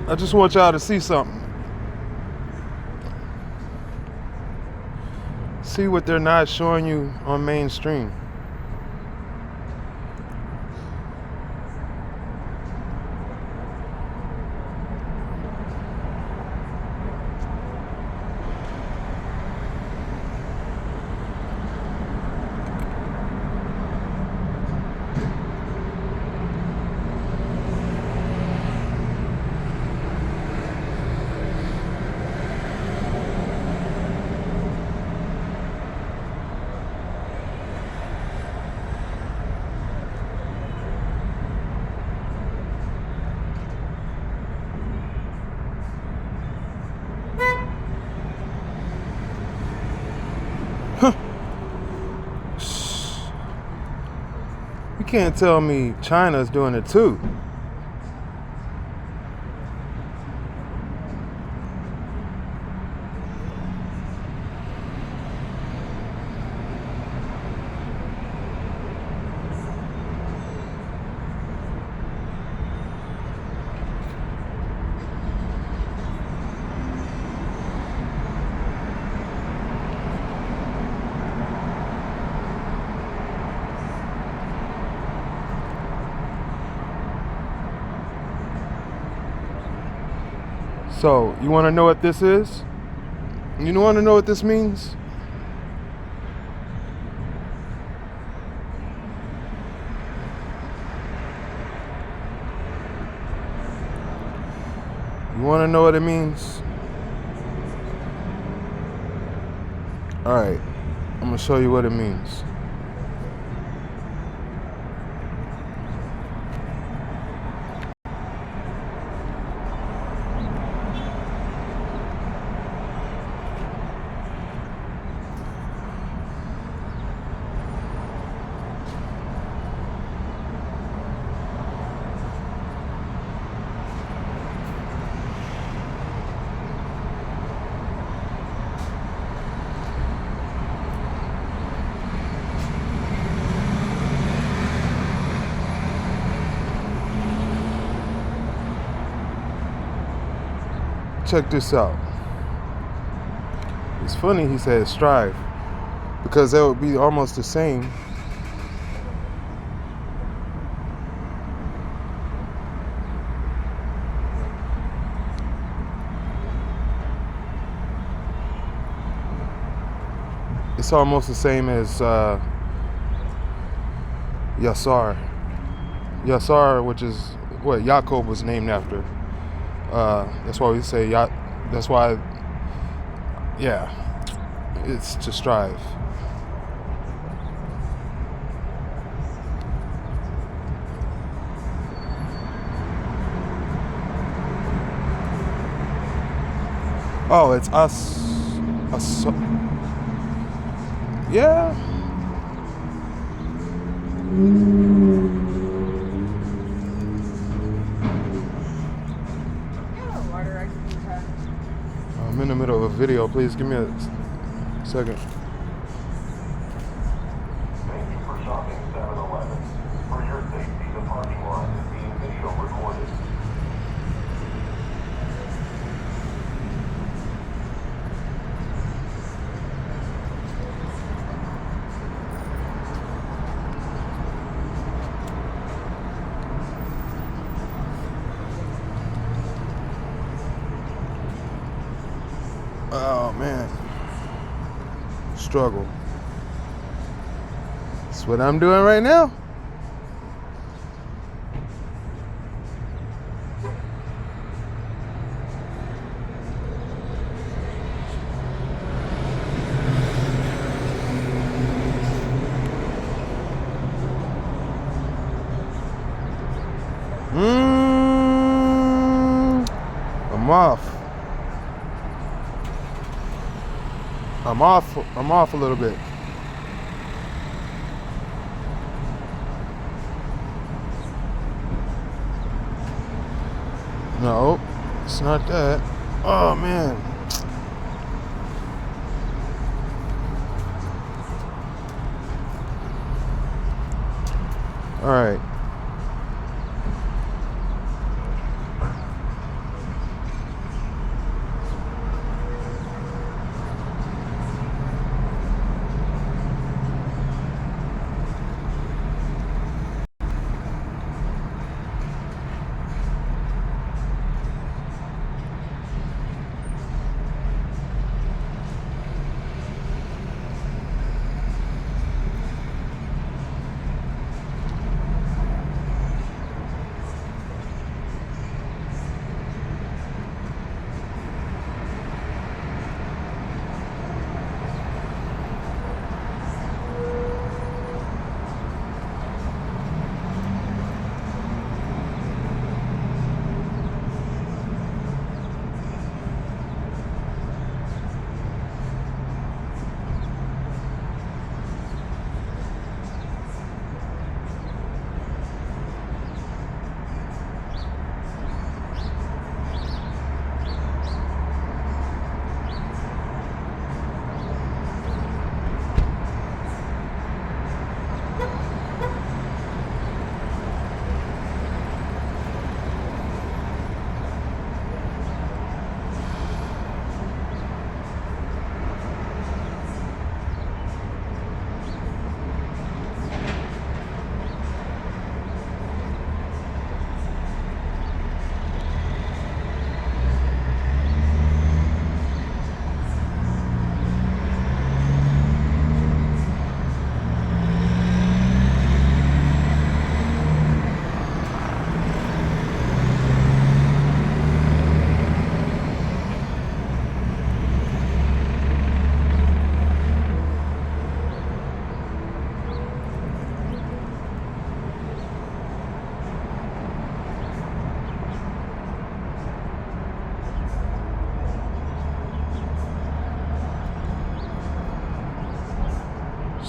I just want y'all to see something. See what they're not showing you on mainstream. You can't tell me China's doing it too. So, you want to know what this is? You want to know what this means? You want to know what it means? Alright, I'm going to show you what it means. Check this out. It's funny he said strive, because that would be almost the same. It's almost the same as Yasar. Yasar, which is what Yaakov was named after. That's why we say that's why, yeah, it's to strive. Oh, it's us. Yeah. I'm in the middle of a video. Please give me a second. Thank you for shopping 7-Eleven. For your safety, the parking lot is being video recorded. Oh man, struggle. That's what I'm doing right now. I'm off. I'm off a little bit. No, it's not that. Oh man. All right.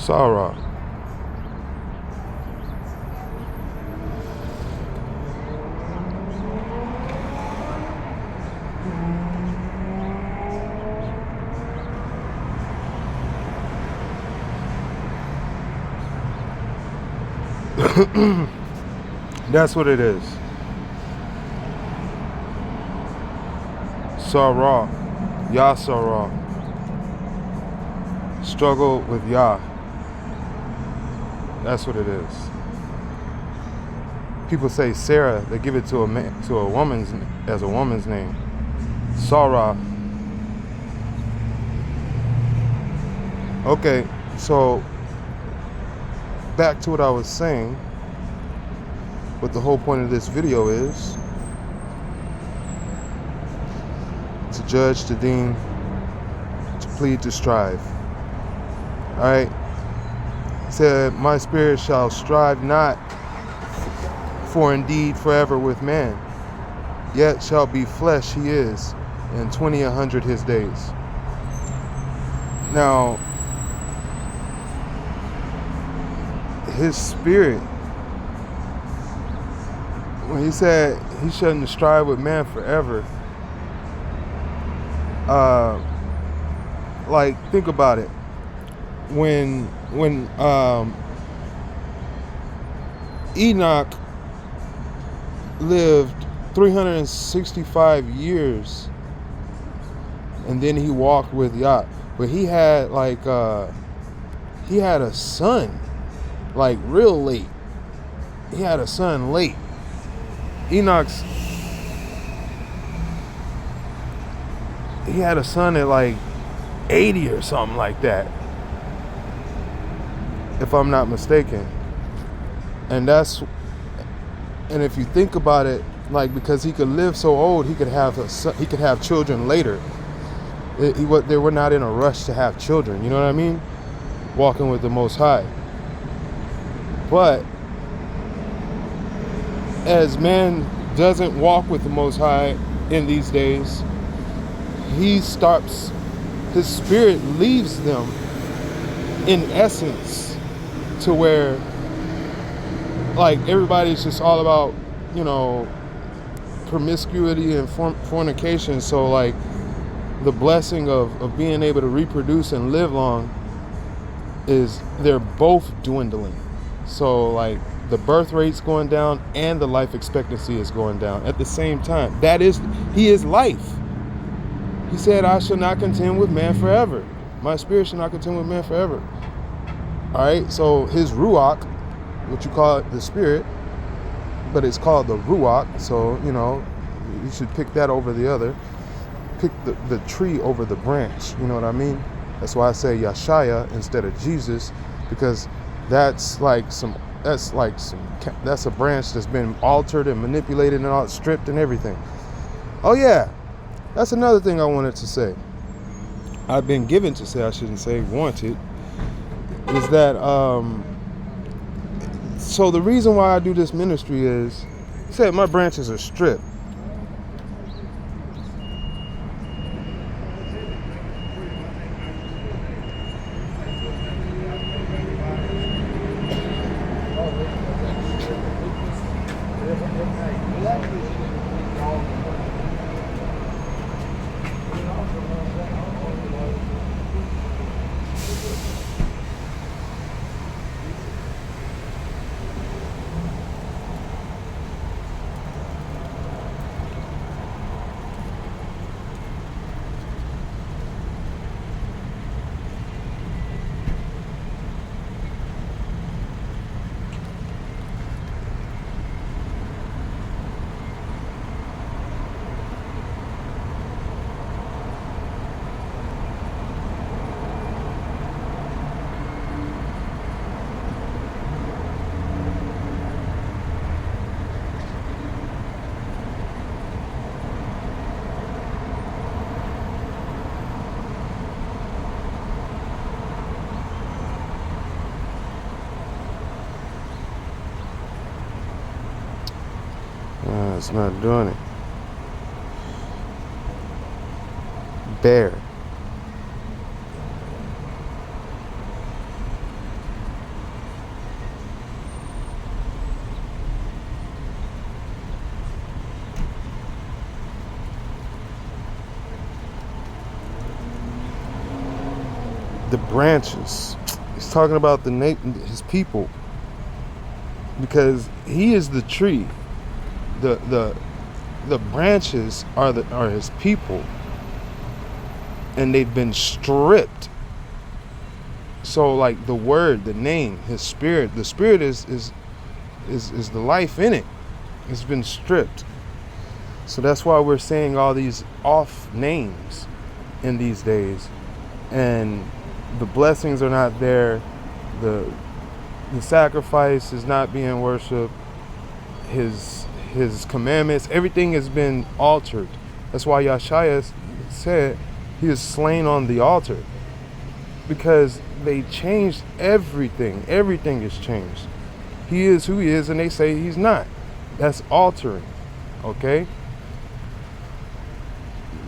Sarah. That's what it is. Sarah. Yah Sarah. Struggle with Yah. That's what it is. People say Sarah, they give it to a man, to a woman's, as a woman's name. Sarah. Okay, so back to what I was saying. What the whole point of this video is to judge, to deem, to plead, to strive. Alright? Said, my spirit shall strive not for indeed forever with man, yet shall be flesh he is, and 20, 100 his days. Now, his spirit, when he said he shouldn't strive with man forever, like, think about it. When Enoch lived 365 years, and then he walked with Yah, but he had he had a son, like, real late. He had a son late. He had a son at like 80 or something like that, if I'm not mistaken. And if you think about it, like, because he could live so old, he could have children later. They were not in a rush to have children, you know what I mean? Walking with the Most High. But as man doesn't walk with the Most High in these days, his spirit leaves them in essence, to where, like, everybody's just all about, you know, promiscuity and fornication. So, like, the blessing of being able to reproduce and live long they're both dwindling. So, like, the birth rate's going down and the life expectancy is going down at the same time. He is life. He said, I shall not contend with man forever. My spirit shall not contend with man forever. All right, so his ruach, what you call it, the spirit, but it's called the ruach. So, you know, you should pick that over the other. Pick the tree over the branch. You know what I mean? That's why I say YASHA instead of Jesus, because that's a branch that's been altered and manipulated and all stripped and everything. Oh yeah, that's another thing I wanted to say. I've been given to say, I shouldn't say wanted, is that so the reason why I do this ministry is, said my branches are stripped. It's not doing it. Bear. the branches. He's talking about his people, because he is the tree. The branches are his people, and they've been stripped. So like the word, the name, his spirit, the spirit is the life in it. It's been stripped. So that's why we're saying all these off names in these days, and the blessings are not there. The sacrifice is not being worshipped. His commandments, everything has been altered. That's why YASHA said he is slain on the altar, because they changed everything. Everything is changed. He is who he is, and they say he's not. That's altering. Okay?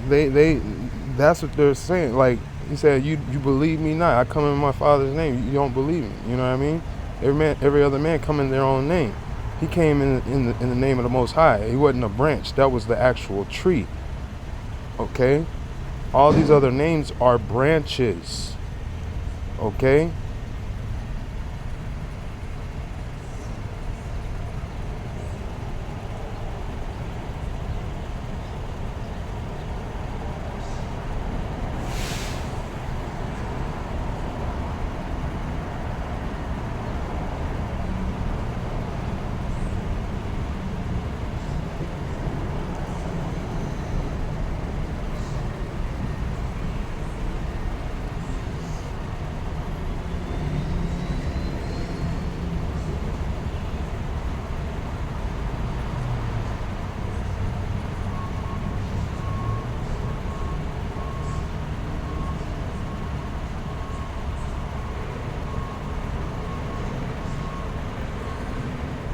That's what they're saying. Like he said, you believe me not. I come in my Father's name. You don't believe me. You know what I mean? Every other man come in their own name. He came in the name of the Most High. He wasn't a branch. That was the actual tree. Okay? All these other names are branches. Okay?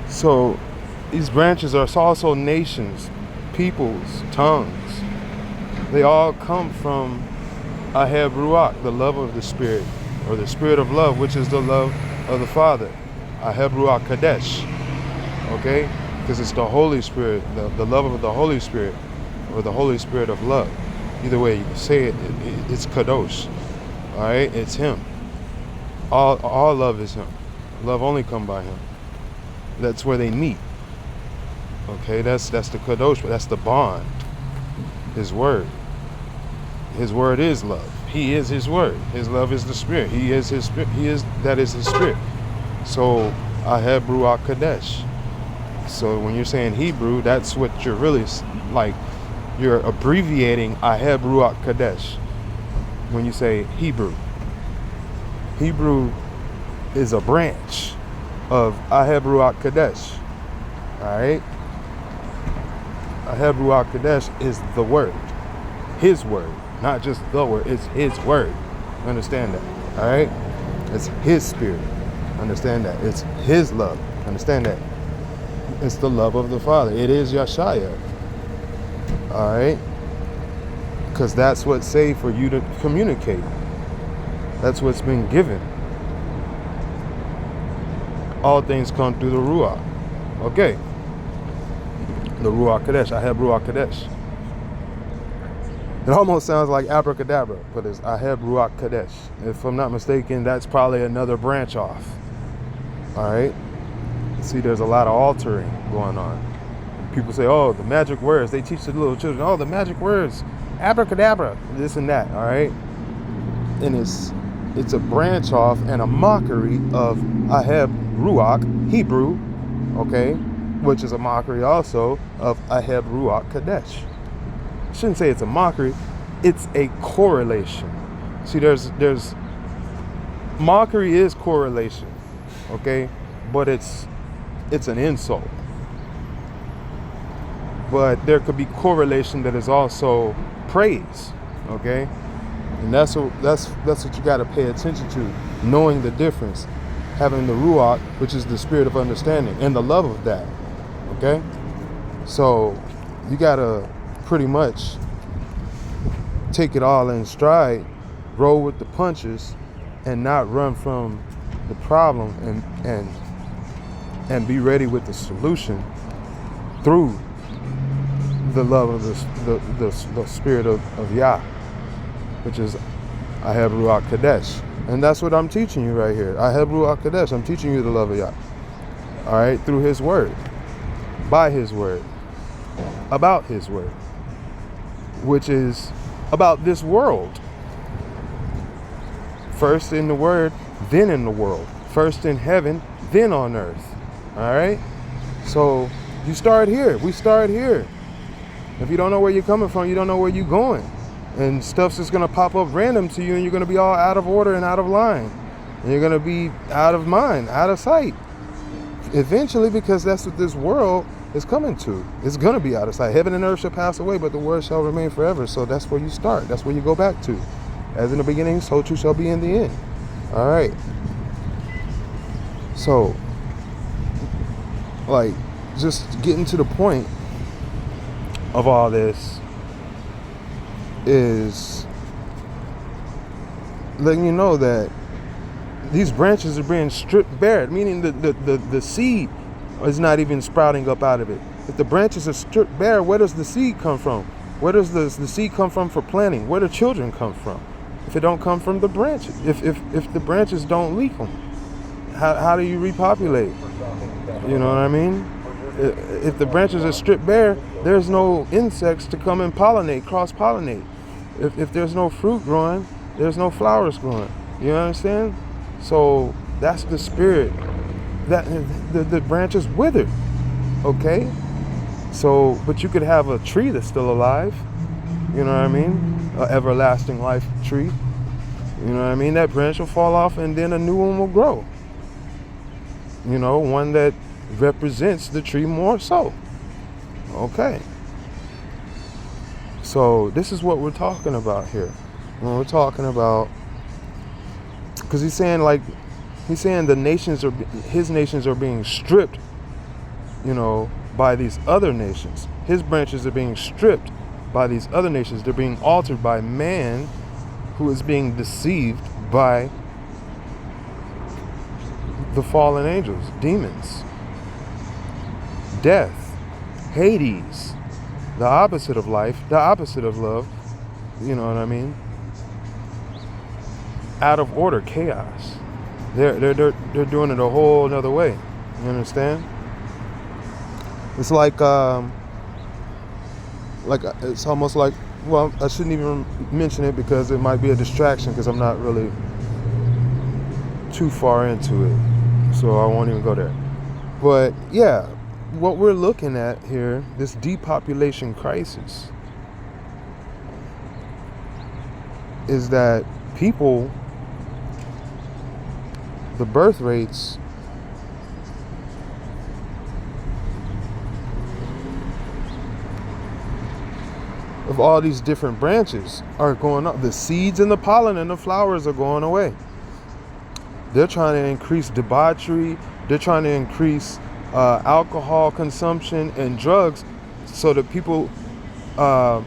So these branches are also nations, peoples, tongues. They all come from Aheb Ruach, the love of the Spirit, or the Spirit of love, which is the love of the Father. Aheb Ruach Kadesh. Okay? Because it's the Holy Spirit, the love of the Holy Spirit, or the Holy Spirit of love. Either way you can say it, it's Kadosh. Alright? It's Him. All love is Him. Love only come by Him. That's where they meet. Okay, that's the Kadosh, but that's the bond. His word. His word is love. He is His word. His love is the Spirit. He is His Spirit. That is His Spirit. So Aheb Ruach Kadesh. So when you're saying Hebrew, that's what you're really like. You're abbreviating Aheb Ruach Kadesh when you say Hebrew. Hebrew is a branch of Aheb Ruach Kadesh. Alright? Aheb Ruach Kadesh is the word. His word. Not just the word. It's His word. Understand that. Alright? It's His Spirit. Understand that. It's His love. Understand that. It's the love of the Father. It is YASHA. Alright? Because that's what's saved for you to communicate. That's what's been given. All things come through the Ruach. Okay. The Ruach Kadesh. Aheb Ruach Kadesh. It almost sounds like abracadabra, but it's Aheb Ruach Kadesh. If I'm not mistaken, that's probably another branch off. Alright? See, there's a lot of altering going on. People say, oh, the magic words. They teach the little children, oh, the magic words. Abracadabra. This and that. Alright? And it's a branch off and a mockery of Aheb Ruach, Hebrew, okay, which is a mockery also of Aheb Ruach Kadesh. I shouldn't say it's a mockery, it's a correlation. See, there's mockery is correlation, okay, but it's an insult. But there could be correlation that is also praise, okay? And that's what you got to pay attention to, knowing the difference, having the Ruach, which is the spirit of understanding, and the love of that, okay? So you got to pretty much take it all in stride, roll with the punches, and not run from the problem, and be ready with the solution through the love of the spirit of Yah, which is Aheb Ruach Kadesh. And that's what I'm teaching you right here. Ahebru Akadesh. I'm teaching you the love of Yah. All right, through His word, by His word, about His word, which is about this world. First in the word, then in the world. First in heaven, then on earth. All right? So you start here. We start here. If you don't know where you're coming from, you don't know where you're going. And stuff's just going to pop up random to you, and you're going to be all out of order and out of line. And you're going to be out of mind, out of sight. Eventually, because that's what this world is coming to. It's going to be out of sight. Heaven and earth shall pass away, but the word shall remain forever. So that's where you start. That's where you go back to. As in the beginning, so too shall be in the end. All right. So, like, just getting to the point of all this is letting you know that these branches are being stripped bare, meaning the seed is not even sprouting up out of it. If the branches are stripped bare, where does the seed come from? Where does the seed come from for planting? Where do children come from? If it don't come from the branches, if the branches don't leak them, how do you repopulate? You know what I mean? If the branches are stripped bare, there's no insects to come and pollinate, cross-pollinate. If there's no fruit growing, there's no flowers growing. You understand? So that's the spirit. That the branches wither. Okay? So, but you could have a tree that's still alive. You know what I mean? An everlasting life tree. You know what I mean? That branch will fall off and then a new one will grow. You know, one that represents the tree more so. Okay. So this is what we're talking about here. When we're talking about, because he's saying the nations his nations are being stripped, you know, by these other nations. His branches are being stripped by these other nations. They're being altered by man who is being deceived by the fallen angels, demons, death, Hades, the opposite of life, the opposite of love, you know what I mean? Out of order, chaos. They're doing it a whole another way. You understand? It's like it's almost like, well, I shouldn't even mention it because it might be a distraction because I'm not really too far into it, so I won't even go there. But yeah, what we're looking at here, this depopulation crisis, is that people, the birth rates of all these different branches are going up. The seeds and the pollen and the flowers are going away. They're trying to increase debauchery. They're trying to increase alcohol consumption and drugs so that people are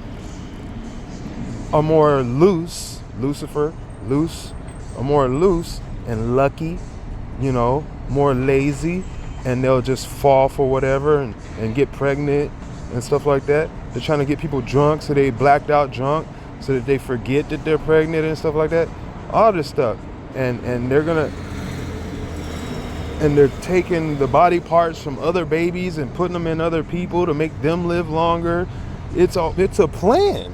more loose, are more loose and lucky, you know, more lazy, and they'll just fall for whatever and get pregnant and stuff like that. They're trying to get people drunk so they blacked out drunk so that they forget that they're pregnant and stuff like that. All this stuff. And they're taking the body parts from other babies and putting them in other people to make them live longer. It's a plan.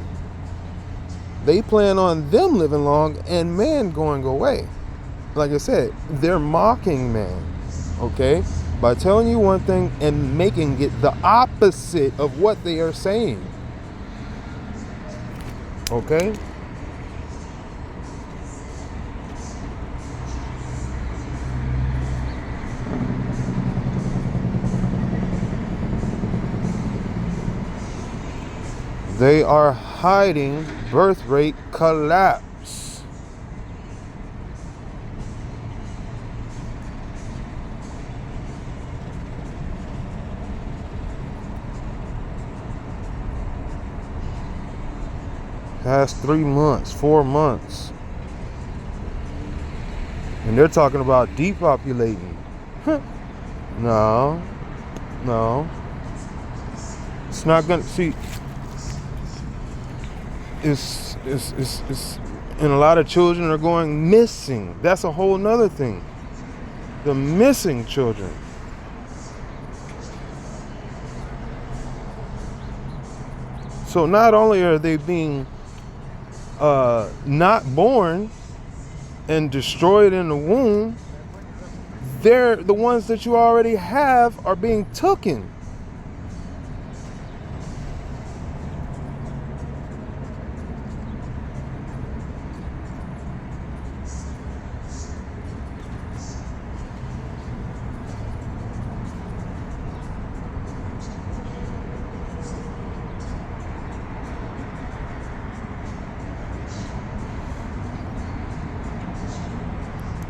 They plan on them living long and man going away. Like I said, they're mocking man, okay? By telling you one thing and making it the opposite of what they are saying. Okay? They are hiding birth rate collapse. Past 3 months, 4 months. And they're talking about depopulating. No. It's not gonna see. It's And a lot of children are going missing. That's a whole nother thing. The missing children. So not only are they being not born and destroyed in the womb, they're the ones that you already have are being taken.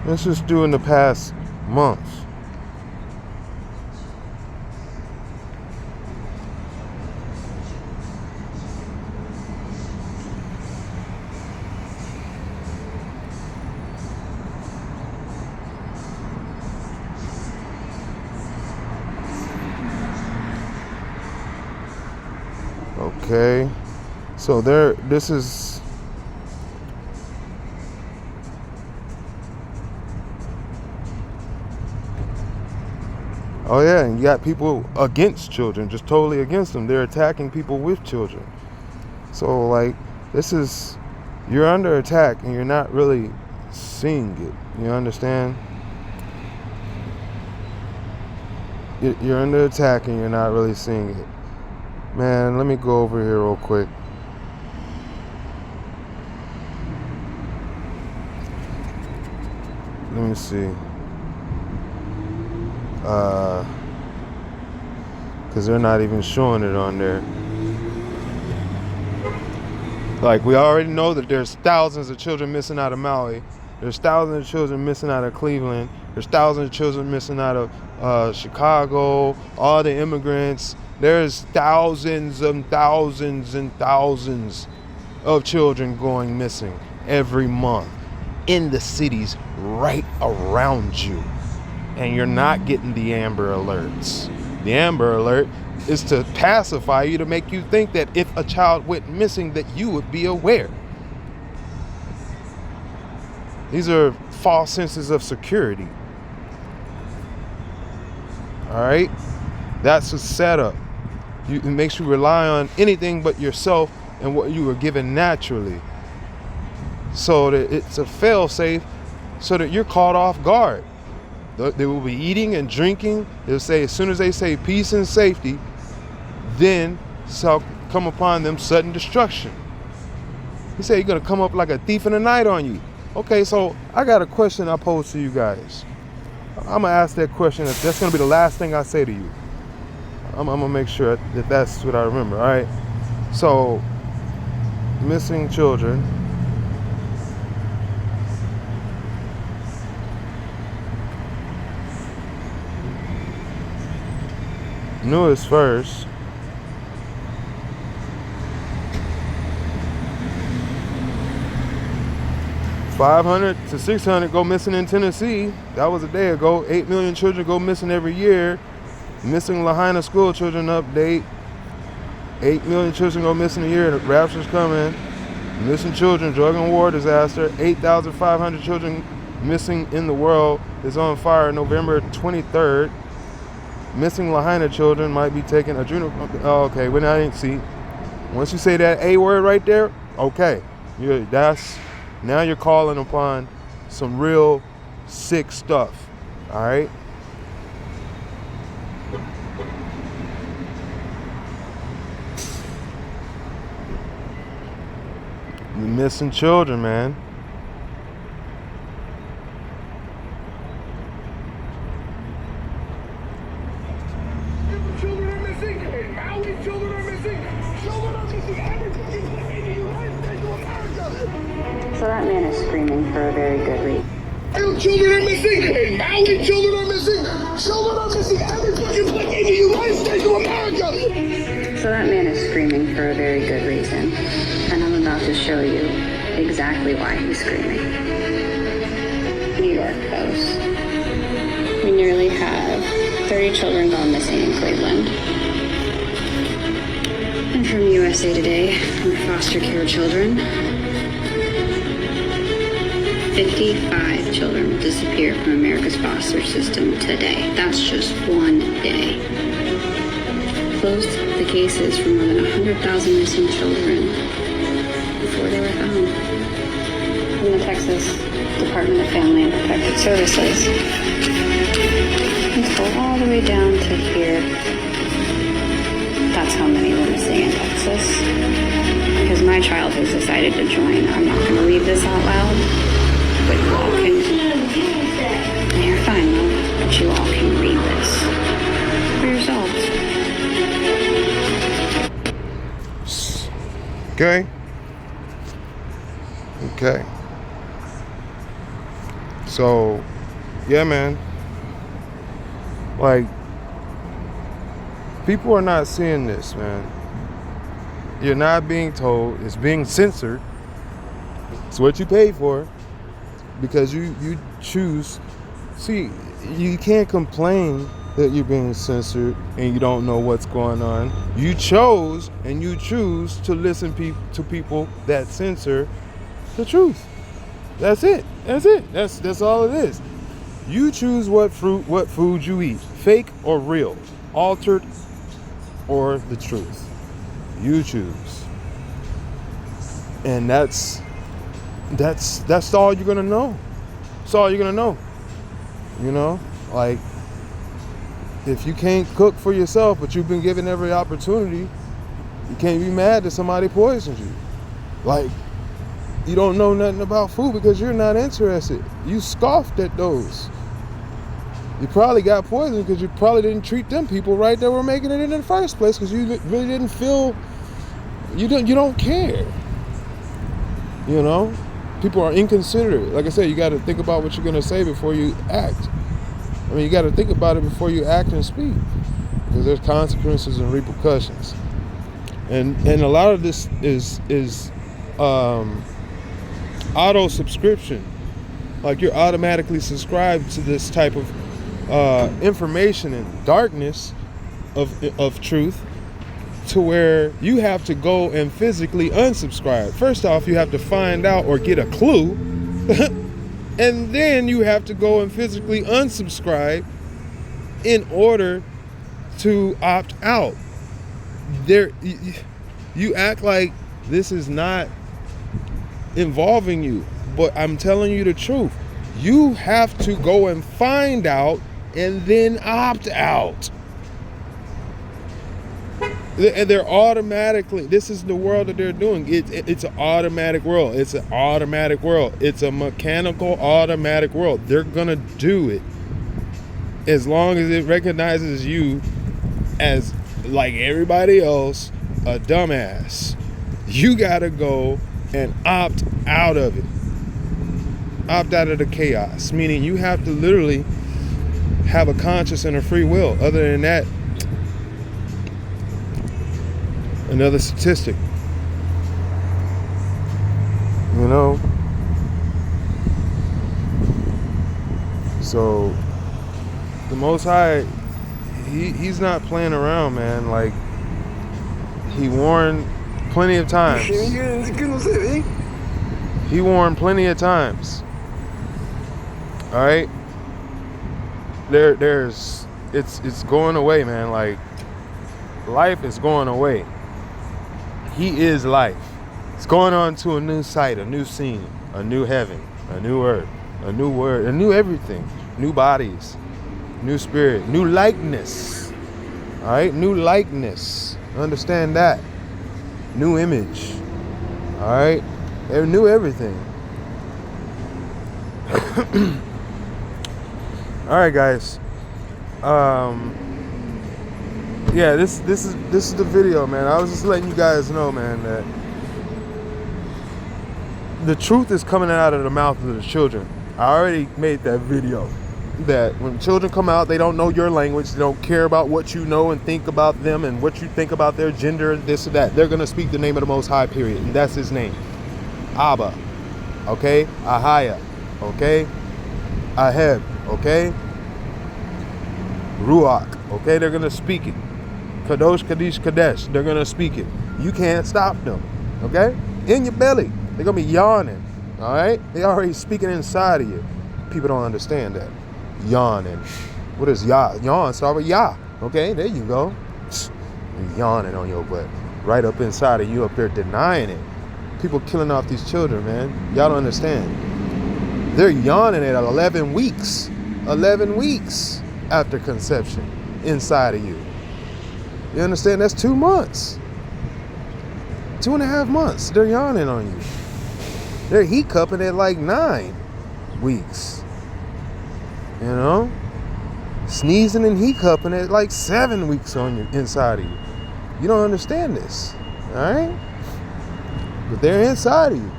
Let's just do in the past month. Okay, so this is oh yeah, and you got people against children, just totally against them. They're attacking people with children. So like, you're under attack and you're not really seeing it. You understand? You're under attack and you're not really seeing it. Man, let me go over here real quick. Let me see. Because they're not even showing it on there. Like, we already know that there's thousands of children missing out of Maui. There's thousands of children missing out of Cleveland. There's thousands of children missing out of Chicago, all the immigrants. There's thousands and thousands and thousands of children going missing every month in the cities right around you. And you're not getting the Amber Alerts. The Amber Alert is to pacify you, to make you think that if a child went missing, that you would be aware. These are false senses of security. All right? That's a setup. It makes you rely on anything but yourself and what you were given naturally. So that it's a fail-safe so that you're caught off guard. They will be eating and drinking. They'll say, as soon as they say peace and safety, then shall come upon them sudden destruction. He said, you're going to come up like a thief in the night on you. Okay, so I got a question I pose to you guys. I'm going to ask that question. That's going to be the last thing I say to you. I'm going to make sure that that's what I remember, all right? So, missing children. Newest first. $500 to $600 go missing in Tennessee. That was a day ago. 8 million children go missing every year. Missing Lahaina school children update. 8 million children go missing a year. The rapture's coming. Missing children, drug and war disaster. 8,500 children missing in the world is on fire November 23rd. Missing Lahaina children might be taking adrenal. Oh, okay, well, I didn't see. Once you say that A word right there, okay, now you're calling upon some real sick stuff. All right. You're missing children, man. Children are missing. In Maui, children are missing. Children are missing. Everybody in the United States of America. So that man is screaming for a very good reason. Children are missing. In Maui, children are missing. Children are missing. Everybody in the United States of America. So that man is screaming for a very good reason. And I'm about to show you exactly why he's screaming. New York Post. We nearly have 30 children gone missing in Cleveland. And from USA Today, from foster care children, 55 children will disappear from America's foster system today. That's just one day. Closed the cases for more than 100,000 missing children before they were found. From the Texas Department of Family and Protective Services. Let's go all the way down to here. That's how many were missing in Texas. Because my child has decided to join. I'm not going to read this out loud, but you all can. You're fine, though. But you all can read this for yourselves. Okay. Okay. So, yeah, man. Like, people are not seeing this, man. You're not being told. It's being censored. It's what you pay for. Because you choose. See, you can't complain that you're being censored and you don't know what's going on. You chose and you choose to listen to people that censor the truth. That's it. That's it. That's all it is. You choose what food you eat, fake or real, altered or the truth. You choose. And that's all you're gonna know. That's all you're gonna know. You know, like, if you can't cook for yourself, but you've been given every opportunity, you can't be mad that somebody poisoned you. Like, you don't know nothing about food because you're not interested. You scoffed at those. You probably got poisoned because you probably didn't treat them people right that were making it in the first place because you really didn't feel, you don't care. You know? People are inconsiderate. Like I said, you got to think about what you're going to say before you act. I mean, you got to think about it before you act and speak, because there's consequences and repercussions. And a lot of this is auto subscription. Like, you're automatically subscribed to this type of information and darkness of truth, to where you have to go and physically unsubscribe. First off, you have to find out or get a clue, and then you have to go and physically unsubscribe in order to opt out. You act like this is not involving you, but I'm telling you the truth. You have to go and find out and then opt out. And they're automatically, this is the world that they're doing. It's an automatic world. It's an automatic world. It's a mechanical automatic world. They're gonna do it as long as it recognizes you as, like everybody else, a dumbass. You gotta go and opt out of it. Opt out of the chaos. Meaning you have to literally have a conscience and a free will. Other than that, another statistic. You know? So the Most High, he's not playing around, man. Like, he warned plenty of times. He warned plenty of times. All right? It's going away, man. Like, life is going away. He is life. It's going on to a new site, a new scene, a new heaven, a new earth, a new word, a new everything, new bodies, new spirit, new likeness. All right, new likeness. Understand that. New image. All right, new everything. All right, guys. Yeah, this is the video, man. I was just letting you guys know, man, that the truth is coming out of the mouth of the children. I already made that video. That when children come out, they don't know your language. They don't care about what you know and think about them and what you think about their gender and this or that. They're going to speak the name of the Most High, period. And that's his name. Abba. Okay? Ahaya. Okay? Aheb. Okay? Ruach. Okay? They're going to speak it. Kadosh, Kadesh, Kadesh. They're going to speak it. You can't stop them. Okay? In your belly. They're going to be yawning. All right? They already speaking inside of you. People don't understand that. Yawning. What is Yah? Yawn start with Yah. Okay, there you go. You're yawning on your butt. Right up inside of you up there denying it. People killing off these children, man. Y'all don't understand. They're yawning at 11 weeks. 11 weeks after conception inside of you. You understand? That's 2 months. 2.5 months. They're yawning on you. They're heat cupping at like 9 weeks. You know? Sneezing and heat cupping at like 7 weeks on you inside of you. You don't understand this. Alright? But they're inside of you.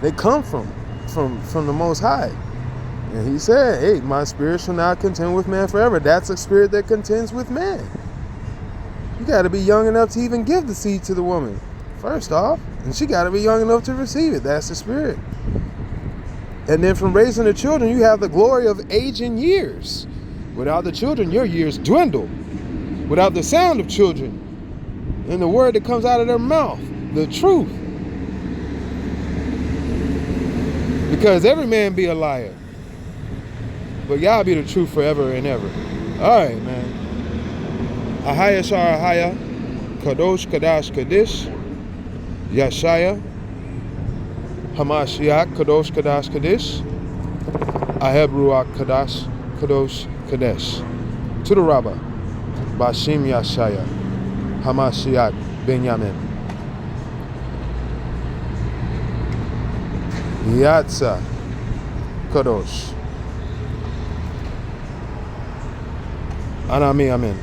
They come from the Most High. And he said, hey, my spirit shall not contend with man forever. That's a spirit that contends with man. You got to be young enough to even give the seed to the woman, first off. And she got to be young enough to receive it. That's the spirit. And then from raising the children, you have the glory of age and years. Without the children, your years dwindle. Without the sound of children and the word that comes out of their mouth, the truth. Because every man be a liar. But y'all be the truth forever and ever. All right, man. Ahaya Shara Ahaya, Kadosh Kadash Kadish, Yashaya, Hamashiach Kadosh Kadash Kadish, Aheb Ruach Kadash Kadosh Kadesh. To the Rabbah, Bashim Yashaya, Hamashiach Benyamin. Yatsa Kadosh. Anami Amen.